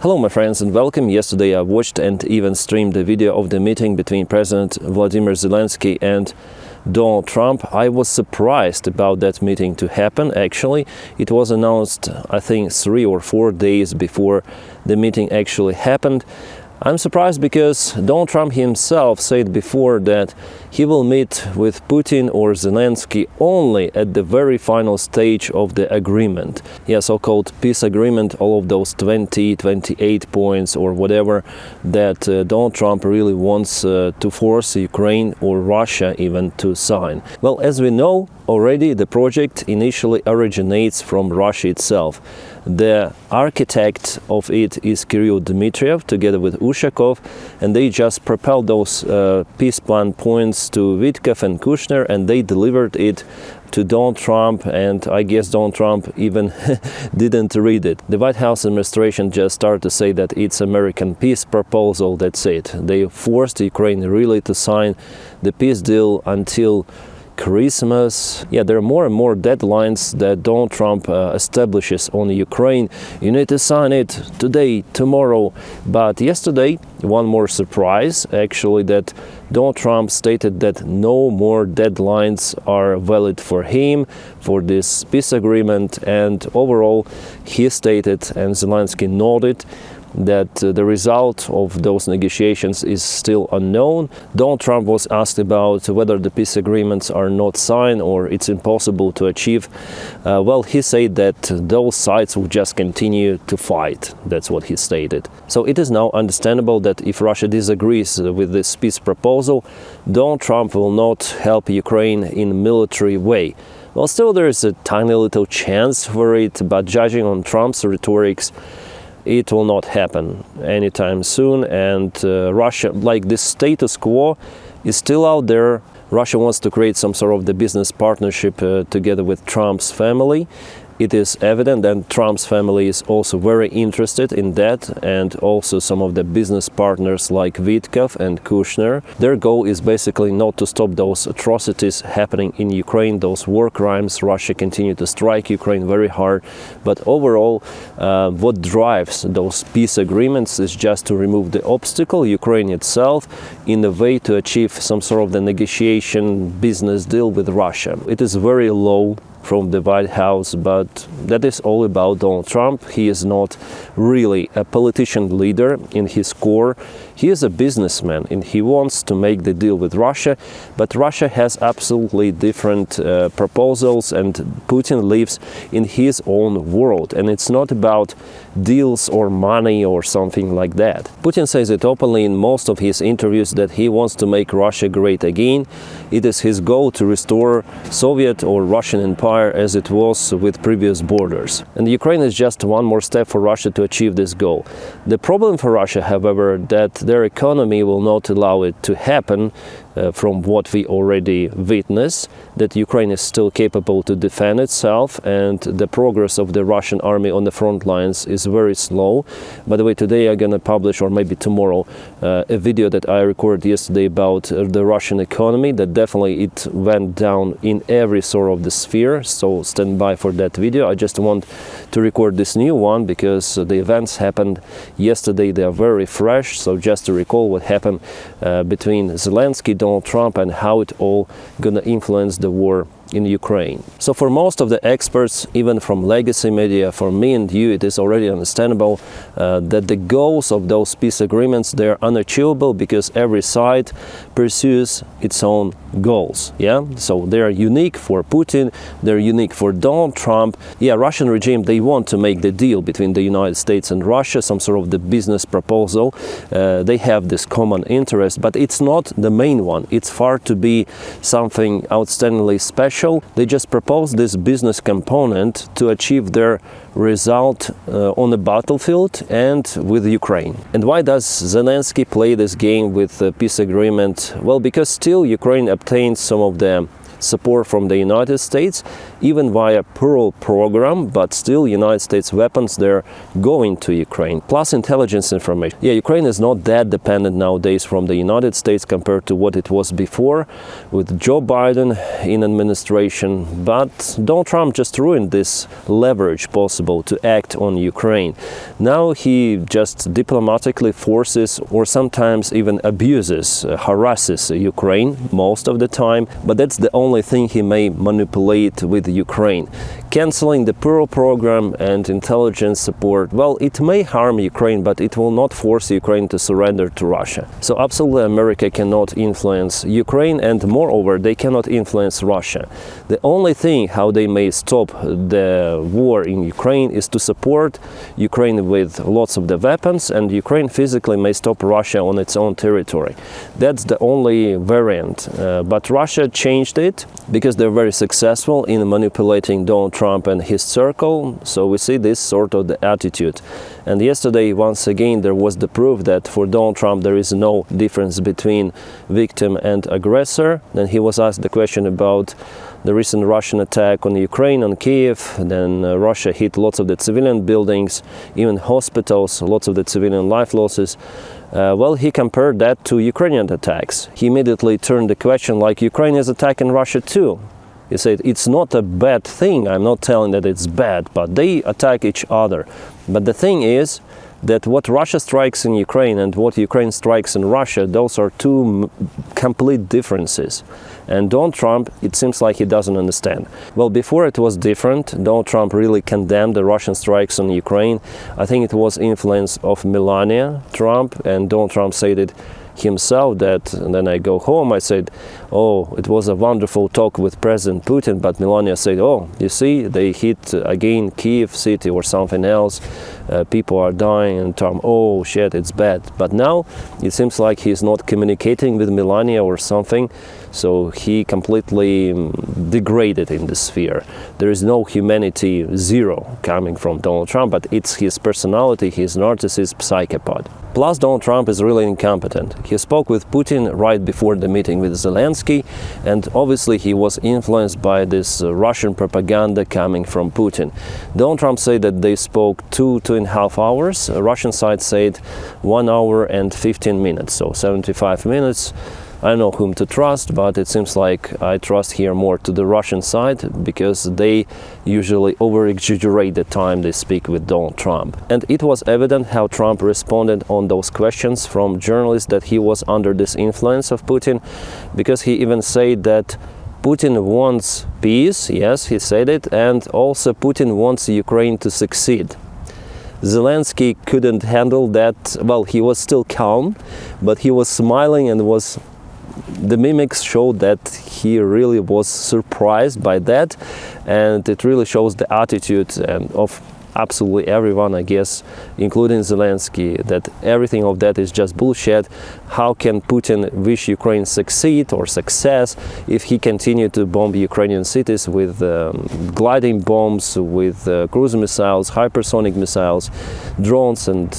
Hello my friends and welcome. Yesterday I watched and even streamed a video of the meeting between President Vladimir Zelensky and Donald Trump. I was surprised about that meeting to happen. Actually, it was announced I think 3 or 4 days before the meeting actually happened. I'm surprised because Donald Trump himself said before that he will meet with Putin or Zelensky only at the very final stage of the agreement. Yeah, so-called peace agreement, all of those 28 points or whatever that Donald Trump really wants to force Ukraine or Russia even to sign. Well, as we know already, the project initially originates from Russia itself. The architect of it is Kirill Dmitriev together with Ushakov, and they just propelled those peace plan points to Davydov and Kushner, and they delivered it to Donald Trump, and I guess Donald Trump even didn't read it. The White House administration just started to say that it's American peace proposal, that's it. They forced Ukraine really to sign the peace deal until Christmas. Yeah, there are more and more deadlines that Donald Trump establishes on Ukraine. You need to sign it today, tomorrow. But yesterday, one more surprise, actually, that Donald Trump stated that no more deadlines are valid for him, for this peace agreement. And overall, he stated, and Zelensky nodded, that the result of those negotiations is still unknown. Donald Trump was asked about whether the peace agreements are not signed or it's impossible to achieve. Well, he said that those sides will just continue to fight. That's what he stated. So it is now understandable that if Russia disagrees with this peace proposal, Donald Trump will not help Ukraine in a military way. Well, still there is a tiny little chance for it, but judging on Trump's rhetorics, it will not happen anytime soon, and Russia, like this status quo, is still out there. Russia wants to create some sort of the business partnership together with Trump's family. It is evident that Trump's family is also very interested in that, and also some of the business partners like Davydov and Kushner. Their goal is basically not to stop those atrocities happening in Ukraine, those war crimes. Russia continues to strike Ukraine very hard, but overall what drives those peace agreements is just to remove the obstacle, Ukraine itself, in a way to achieve some sort of the negotiation business deal with Russia. It is very low from the White House, but that is all about Donald Trump. He is not really a politician leader in his core. He is a businessman and he wants to make the deal with Russia, but Russia has absolutely different proposals, and Putin lives in his own world, and it's not about deals or money or something like that. Putin says it openly in most of his interviews that he wants to make Russia great again. It is his goal to restore Soviet or Russian Empire as it was with previous borders. And Ukraine is just one more step for Russia to achieve this goal. The problem for Russia, however, that their economy will not allow it to happen. From what we already witness, that Ukraine is still capable to defend itself, and the progress of the Russian army on the front lines is very slow. By the way, today I'm gonna publish, or maybe tomorrow, a video that I recorded yesterday about the Russian economy, that definitely it went down in every sort of the sphere, so stand by for that video. I just want to record this new one because the events happened yesterday, they are very fresh, so just to recall what happened between Zelensky, Donald Trump, and how it all gonna influence the war in Ukraine. So for most of the experts, even from legacy media, for me and you, it is already understandable that the goals of those peace agreements, they are unachievable because every side pursues its own goals. Yeah, so they are unique for Putin, they're unique for Donald Trump. Yeah, Russian regime, they want to make the deal between the United States and Russia, some sort of the business proposal. They have this common interest, but it's not the main one. It's far to be something outstandingly special. They just propose this business component to achieve their result on the battlefield and with Ukraine. And why does Zelensky play this game with the peace agreement? Well, because still Ukraine obtains some of the support from the United States, even via Pearl program, but still United States weapons, they're going to Ukraine, plus intelligence information. Yeah, Ukraine is not that dependent nowadays from the United States compared to what it was before with Joe Biden in administration, but Donald Trump just ruined this leverage possible to act on Ukraine. Now he just diplomatically forces or sometimes even abuses, harasses Ukraine most of the time, but that's the only thing he may manipulate with Ukraine. Canceling the Pearl program and intelligence support, well, it may harm Ukraine, but it will not force Ukraine to surrender to Russia. So absolutely America cannot influence Ukraine, and moreover, they cannot influence Russia. The only thing how they may stop the war in Ukraine is to support Ukraine with lots of the weapons, and Ukraine physically may stop Russia on its own territory. That's the only variant. But Russia changed it because they're very successful in manipulating Donald Trump and his circle, so we see this sort of the attitude. And yesterday, once again, there was the proof that for Donald Trump there is no difference between victim and aggressor. Then he was asked the question about the recent Russian attack on Ukraine, on Kiev. Then Russia hit lots of the civilian buildings, even hospitals, lots of the civilian life losses. Well, he compared that to Ukrainian attacks. He immediately turned the question like Ukraine is attacking Russia too. He said, it's not a bad thing, I'm not telling that it's bad, but they attack each other. But the thing is that what Russia strikes in Ukraine and what Ukraine strikes in Russia, those are two complete differences. And Donald Trump, it seems like he doesn't understand. Well, before it was different. Donald Trump really condemned the Russian strikes on Ukraine. I think it was influence of Melania Trump, and Donald Trump said it himself that, and then I go home, I said, oh, it was a wonderful talk with President Putin, but Melania said, oh, you see, they hit again Kiev city or something else, people are dying, and Tom, oh shit, it's bad. But now it seems like he's not communicating with Melania or something, so he completely degraded in the sphere. There is no humanity, zero, coming from Donald Trump, but it's his personality, he's a narcissist, psychopath. Plus, Donald Trump is really incompetent. He spoke with Putin right before the meeting with Zelensky, and obviously he was influenced by this Russian propaganda coming from Putin. Donald Trump said that they spoke 2.5 hours. Russian side said 1 hour and 15 minutes, so 75 minutes. I don't know whom to trust, but it seems like I trust here more to the Russian side, because they usually over-exaggerate the time they speak with Donald Trump. And it was evident how Trump responded on those questions from journalists that he was under this influence of Putin, because he even said that Putin wants peace, yes, he said it, and also Putin wants Ukraine to succeed. Zelensky couldn't handle that. Well, he was still calm, but he was smiling and the mimics showed that he really was surprised by that, and it really shows the attitude of absolutely everyone, I guess, including Zelensky, that everything of that is just bullshit. How can Putin wish Ukraine succeed or success if he continued to bomb Ukrainian cities with gliding bombs, with cruise missiles, hypersonic missiles, drones, and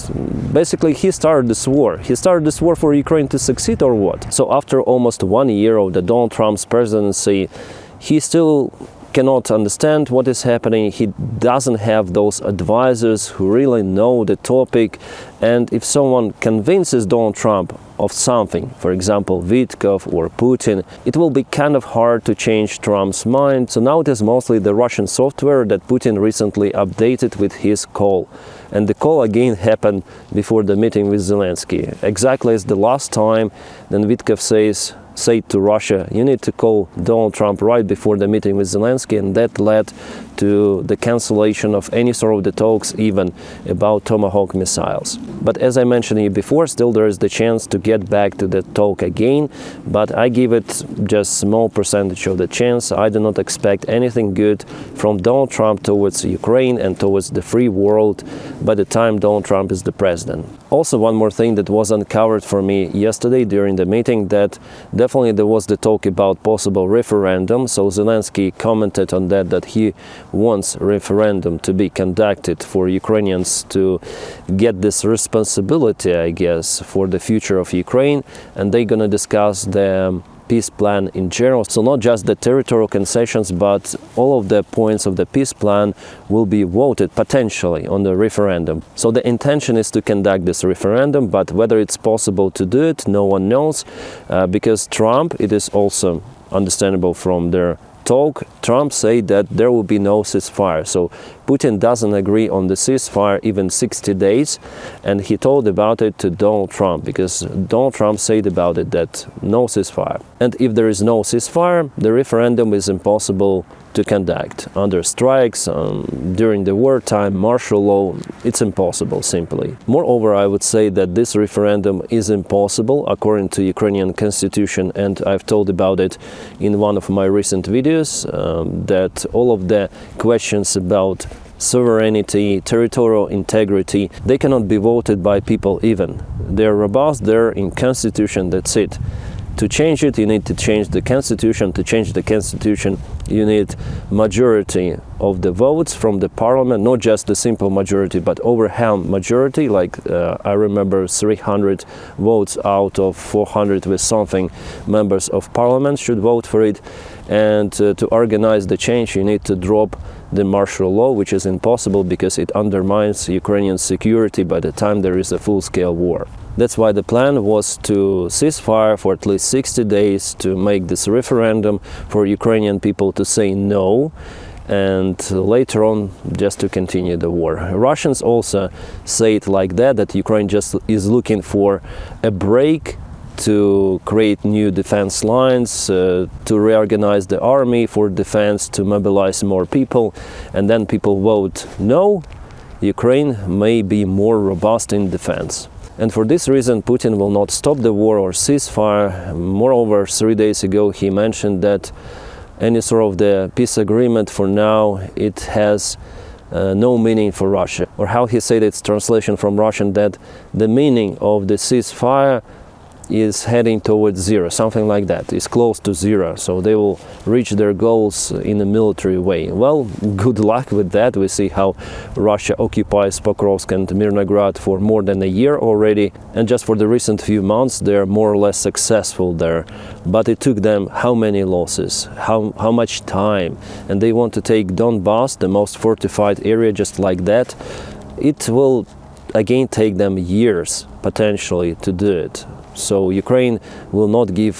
basically he started this war. He started this war for Ukraine to succeed, or what? So after almost 1 year of the Donald Trump's presidency, he still cannot understand what is happening. He doesn't have those advisors who really know the topic, and if someone convinces Donald Trump of something, for example Davydov or Putin, it will be kind of hard to change Trump's mind. So now it is mostly the Russian software that Putin recently updated with his call. And the call again happened before the meeting with Zelensky, exactly as the last time. Then Davydov said to Russia, you need to call Donald Trump right before the meeting with Zelensky, and that led to the cancellation of any sort of the talks, even about Tomahawk missiles. But as I mentioned you before, still there is the chance to get back to the talk again, but I give it just small percentage of the chance. I do not expect anything good from Donald Trump towards Ukraine and towards the free world by the time Donald Trump is the president. Also, one more thing that was uncovered for me yesterday during the meeting, that definitely there was the talk about possible referendum. So Zelensky commented on that he wants referendum to be conducted for Ukrainians to get this responsibility, I guess, for the future of Ukraine, and they're gonna discuss the peace plan in general. So not just the territorial concessions, but all of the points of the peace plan will be voted potentially on the referendum. So the intention is to conduct this referendum, but whether it's possible to do it, no one knows, because Trump, it is also understandable from their talk, Trump said that there will be no ceasefire. So Putin doesn't agree on the ceasefire even 60 days, and he told about it to Donald Trump, because Donald Trump said about it that no ceasefire. And if there is no ceasefire, the referendum is impossible to conduct. Under strikes, during the wartime, martial law, it's impossible simply. Moreover, I would say that this referendum is impossible according to Ukrainian constitution, and I've told about it in one of my recent videos, that all of the questions about sovereignty, territorial integrity, they cannot be voted by people even. They're robust, they're in constitution, that's it. To change it, you need to change the constitution. To change the constitution, you need majority of the votes from the parliament, not just the simple majority, but overwhelming majority, like I remember 300 votes out of 400 with something members of parliament should vote for it. And to organize the change, you need to drop the martial law, which is impossible because it undermines Ukrainian security by the time there is a full-scale war. That's why the plan was to ceasefire for at least 60 days, to make this referendum for Ukrainian people to say no, and later on just to continue the war. Russians also say it like that Ukraine just is looking for a break to create new defense lines, to reorganize the army for defense, to mobilize more people, and then people vote no, Ukraine may be more robust in defense. And for this reason, Putin will not stop the war or ceasefire. Moreover, 3 days ago, he mentioned that any sort of the peace agreement for now, it has no meaning for Russia. Or how he said its translation from Russian, that the meaning of the ceasefire is heading towards zero, something like that. It's close to zero, so they will reach their goals in a military way. Well, good luck with that. We see how Russia occupies Pokrovsk and Mirnograd for more than a year already, and just for the recent few months they are more or less successful there. But it took them how many losses, how much time, and they want to take Donbass, the most fortified area, just like that. It will again take them years potentially to do it. So Ukraine will not give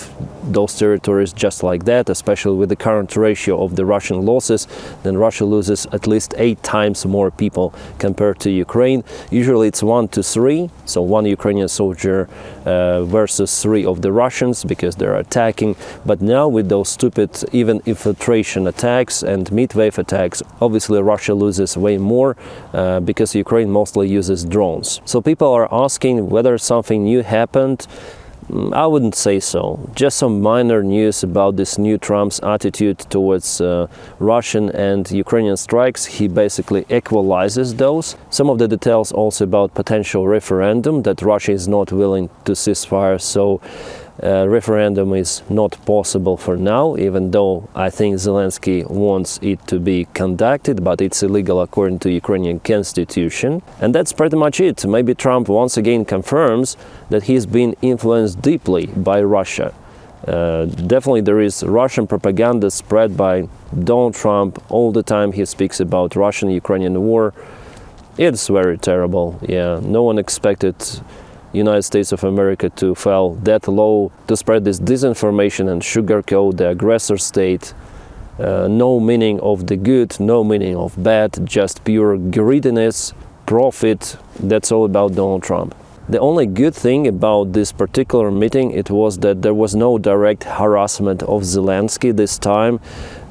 those territories just like that, especially with the current ratio of the Russian losses. Then Russia loses at least 8 times more people compared to Ukraine. Usually it's 1 to 3, so 1 Ukrainian soldier versus 3 of the Russians, because they're attacking. But now with those stupid even infiltration attacks and mid-wave attacks, obviously Russia loses way more because Ukraine mostly uses drones. So people are asking whether something new happened. I wouldn't say so. Just some minor news about this new Trump's attitude towards Russian and Ukrainian strikes. He basically equalizes those. Some of the details also about potential referendum, that Russia is not willing to ceasefire, so referendum is not possible for now, even though I think Zelensky wants it to be conducted, but it's illegal according to Ukrainian constitution. And that's pretty much it. Maybe Trump once again confirms that he's been influenced deeply by Russia. Definitely there is Russian propaganda spread by Donald Trump. All the time he speaks about Russian-Ukrainian war. It's very terrible. Yeah, no one expected United States of America to fall that low, to spread this disinformation and sugarcoat the aggressor state. No meaning of the good, no meaning of bad, just pure greediness, profit. That's all about Donald Trump. The only good thing about this particular meeting, it was that there was no direct harassment of Zelensky this time.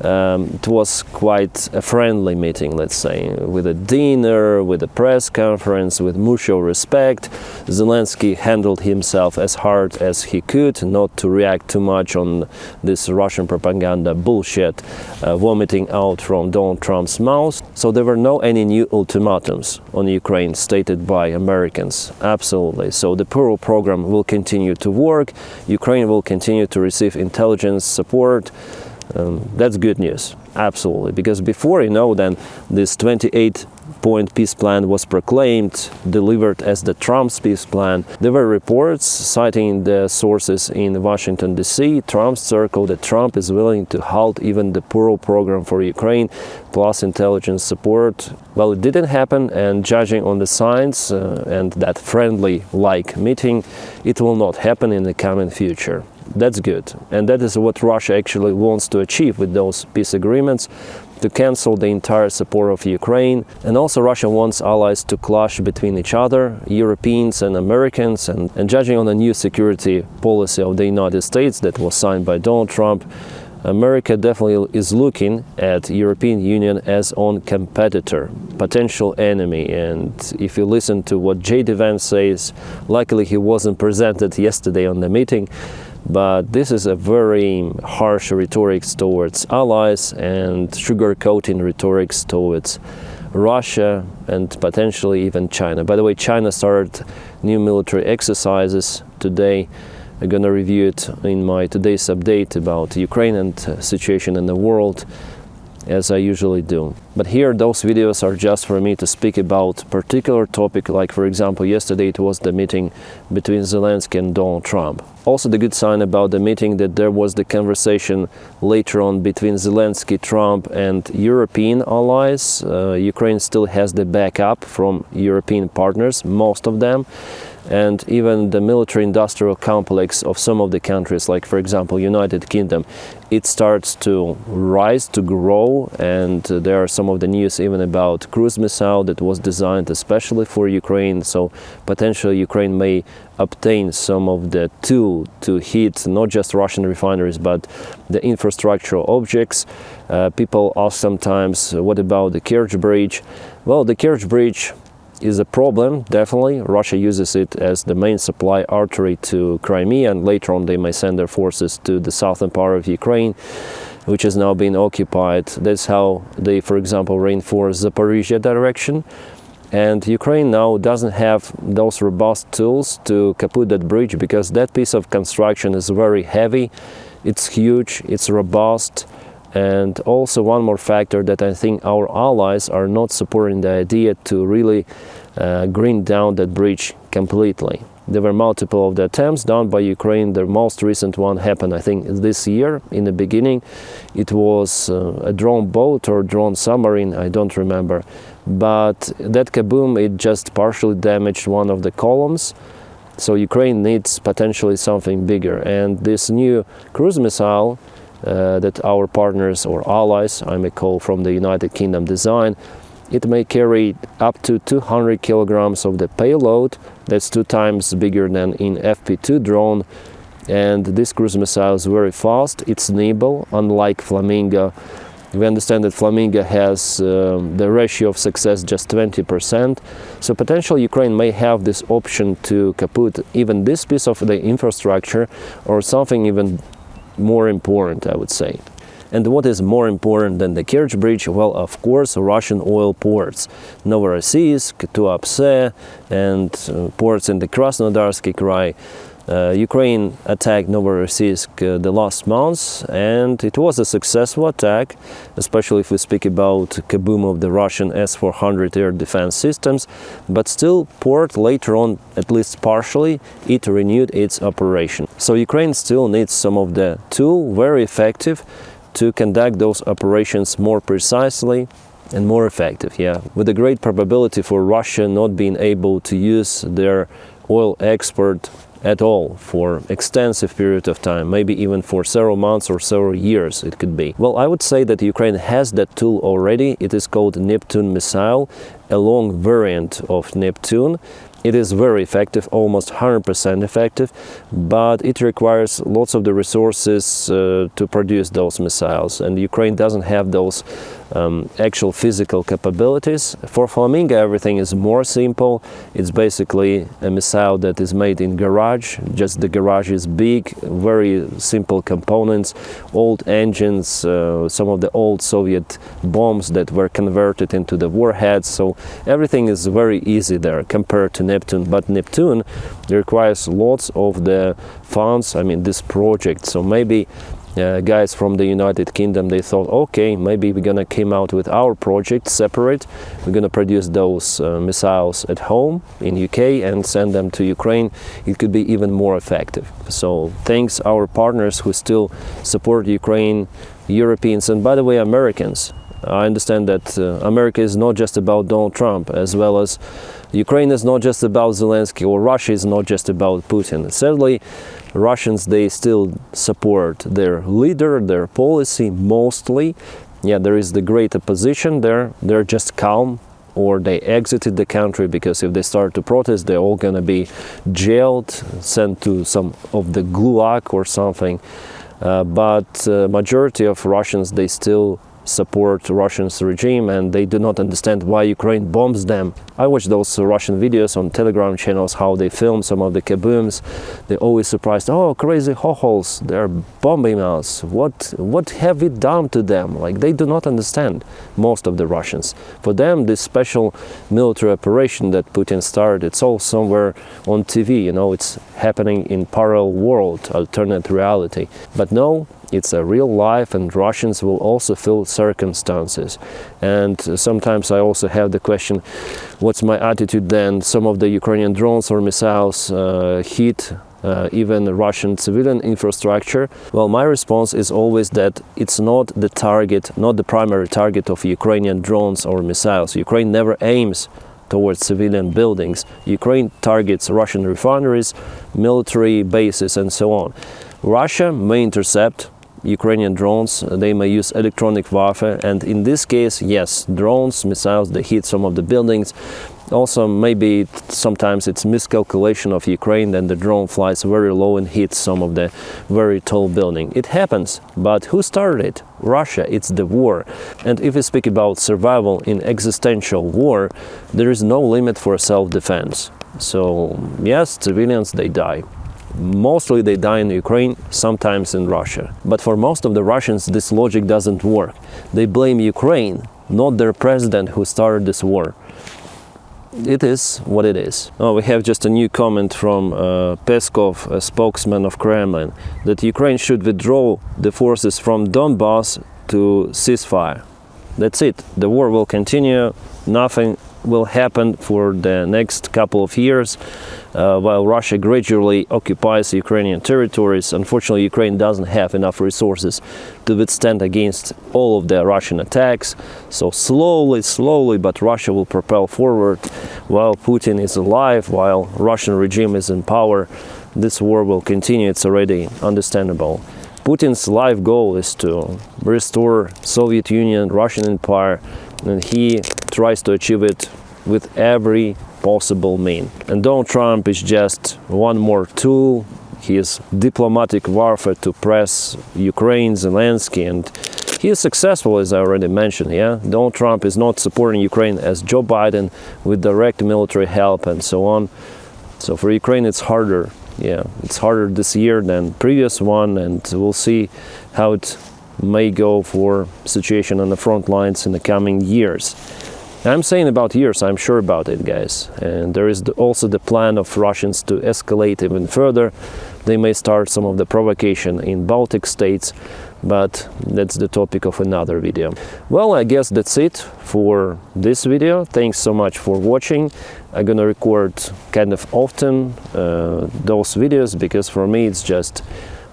It was quite a friendly meeting, let's say, with a dinner, with a press conference, with mutual respect. Zelensky handled himself as hard as he could, not to react too much on this Russian propaganda bullshit vomiting out from Donald Trump's mouth. So there were no any new ultimatums on Ukraine stated by Americans. Absolutely. So the Pearl program will continue to work. Ukraine will continue to receive intelligence support. That's good news, absolutely, because before, then this 28 point peace plan was proclaimed, delivered as the Trump's peace plan. There were reports citing the sources in Washington, D.C., Trump's circle, that Trump is willing to halt even the Pearl program for Ukraine, plus intelligence support. Well, it didn't happen, and judging on the signs and that friendly-like meeting, it will not happen in the coming future. That's good, and that is what Russia actually wants to achieve with those peace agreements, to cancel the entire support of Ukraine. And also Russia wants allies to clash between each other, Europeans and Americans, and judging on the new security policy of the United States that was signed by Donald Trump, America definitely is looking at European Union as on competitor, potential enemy. And if you listen to what J.D. Vance says, luckily he wasn't presented yesterday on the meeting, but this is a very harsh rhetoric towards allies and sugarcoating rhetorics towards Russia and potentially even China. By the way, China started new military exercises today. I'm going to review it in my today's update about Ukraine and situation in the world, as I usually do. But here, those videos are just for me to speak about a particular topic, like for example, yesterday it was the meeting between Zelensky and Donald Trump. Also the good sign about the meeting that there was the conversation later on between Zelensky, Trump and European allies. Ukraine still has the backup from European partners, most of them. And even the military-industrial complex of some of the countries, like for example United Kingdom, it starts to rise, to grow, and there are some of the news even about cruise missile that was designed especially for Ukraine. So potentially Ukraine may obtain some of the tool to hit not just Russian refineries but the infrastructural objects. People ask sometimes, what about the Kerch Bridge? Well, the Kerch Bridge is a problem, definitely. Russia uses it as the main supply artery to Crimea, and later on they may send their forces to the southern part of Ukraine, which is now being occupied. That's how they, for example, reinforce Zaporizhia direction. And Ukraine now doesn't have those robust tools to kaput that bridge, because that piece of construction is very heavy, it's huge, it's robust. And also one more factor that I think our allies are not supporting the idea to really grind down that bridge completely. There were multiple of the attempts done by Ukraine. The most recent one happened, I think, this year in the beginning. It was a drone boat or drone submarine, I don't remember. But that kaboom, it just partially damaged one of the columns. So Ukraine needs potentially something bigger. And this new cruise missile that our partners or allies, I may call, from the United Kingdom design, it may carry up to 200 kilograms of the payload. That's 2 times bigger than in FP2 drone. And this cruise missile is very fast, it's nimble, unlike Flamingo. We understand that Flamingo has the ratio of success just 20%. So potentially Ukraine may have this option to kaput even this piece of the infrastructure or something even more important, I would say. And what is more important than the Kerch Bridge? Well, of course, Russian oil ports. Novorossiysk, Tuapse, and ports in the Krasnodarsky Krai. Ukraine attacked Novorossiysk the last month, and it was a successful attack, especially if we speak about kaboom of the Russian S-400 air defense systems. But still, port later on, at least partially, it renewed its operation. So Ukraine still needs some of the tool, very effective, to conduct those operations more precisely and more effective, with a great probability for Russia not being able to use their oil export at all for extensive period of time, maybe even for several months or several years it could be. Well, I would say that Ukraine has that tool already. It is called Neptune missile, a long variant of Neptune. It is very effective, almost 100% effective, but it requires lots of the resources to produce those missiles, and Ukraine doesn't have those actual physical capabilities. For Flamingo, everything is more simple. It's basically a missile that is made in garage, just the garage is big, very simple components, old engines, some of the old Soviet bombs that were converted into the warheads, so everything is very easy there compared to Neptune. But Neptune requires lots of the funds, I mean this project, so maybe guys from the United Kingdom, they thought, okay, maybe we're gonna come out with our project separate. We're gonna produce those missiles at home in UK and send them to Ukraine. It could be even more effective. So thanks our partners who still support Ukraine, Europeans, and by the way, Americans. I understand that America is not just about Donald Trump, as well as Ukraine is not just about Zelensky, or Russia is not just about Putin. Sadly, Russians, they still support their leader, their policy mostly. Yeah, there is the great opposition there. They're just calm, or they exited the country, because if they start to protest, they're all gonna be jailed, sent to some of the gulag or something. But majority of Russians, they still support Russian's regime, and they do not understand why Ukraine bombs them. I watch those Russian videos on Telegram channels, how they film some of the kabooms. They're always surprised, oh, crazy hoholes, they're bombing us. What have we done to them? Like, they do not understand, most of the Russians. For them, this special military operation that Putin started, it's all somewhere on TV, you know, it's happening in parallel world, alternate reality. But no, it's a real life, and Russians will also feel circumstances. And sometimes I also have the question, what's my attitude then? Some of the Ukrainian drones or missiles hit even Russian civilian infrastructure. Well, my response is always that it's not the target, not the primary target of Ukrainian drones or missiles. Ukraine never aims towards civilian buildings. Ukraine targets Russian refineries, military bases, and so on. Russia may intercept Ukrainian drones, they may use electronic warfare, and in this case, yes, drones, missiles, they hit some of the buildings. Also, maybe sometimes it's miscalculation of Ukraine, then the drone flies very low and hits some of the very tall building. It happens, but who started it? Russia. It's the war. And if we speak about survival in existential war, there is no limit for self-defense. So yes, civilians, they die. Mostly they die in Ukraine, sometimes in Russia. But for most of the Russians, this logic doesn't work. They blame Ukraine, not their president who started this war. It is what it is. Oh, we have just a new comment from Peskov, a spokesman of Kremlin, that Ukraine should withdraw the forces from Donbass to ceasefire. That's it. The war will continue. Nothing will happen for the next couple of years while Russia gradually occupies Ukrainian territories. Unfortunately, Ukraine doesn't have enough resources to withstand against all of the Russian attacks. So slowly, but Russia will propel forward while Putin is alive, while Russian regime is in power. This war will continue. It's already understandable. Putin's life goal is to restore Soviet Union, Russian Empire, and he tries to achieve it with every possible mean. And Donald Trump is just one more tool, his diplomatic warfare to press Ukraine, Zelensky, and he is successful, as I already mentioned. Yeah, Donald Trump is not supporting Ukraine as Joe Biden with direct military help and so on. So for Ukraine, it's harder. Yeah, it's harder this year than previous one, and we'll see how it may go for situation on the front lines in the coming years. I'm saying about years, I'm sure about it, guys. And there is also the plan of Russians to escalate even further. They may start some of the provocation in Baltic states, but that's the topic of another video. Well, I guess that's it for this video. Thanks so much for watching. I'm gonna record kind of often those videos, because for me it's just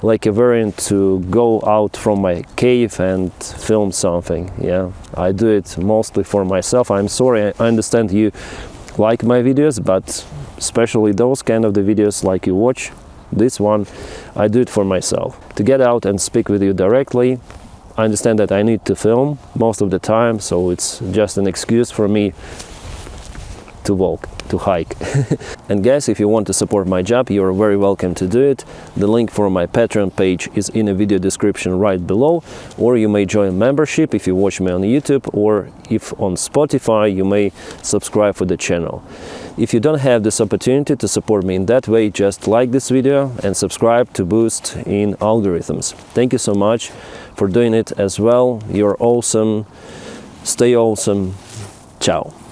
like a variant to go out from my cave and film something. Yeah, I do it mostly for myself. I'm sorry, I understand you like my videos, but especially those kind of the videos like you watch, this one, I do it for myself. To get out and speak with you directly, I understand that I need to film most of the time, so it's just an excuse for me to walk, to hike. And guys, if you want to support my job, you're very welcome to do it. The link for my Patreon page is in the video description right below, or you may join membership if you watch me on YouTube, or if on Spotify, you may subscribe for the channel. If you don't have this opportunity to support me in that way, just like this video and subscribe to boost in algorithms. Thank you so much for doing it as well. You're awesome. Stay awesome. Ciao.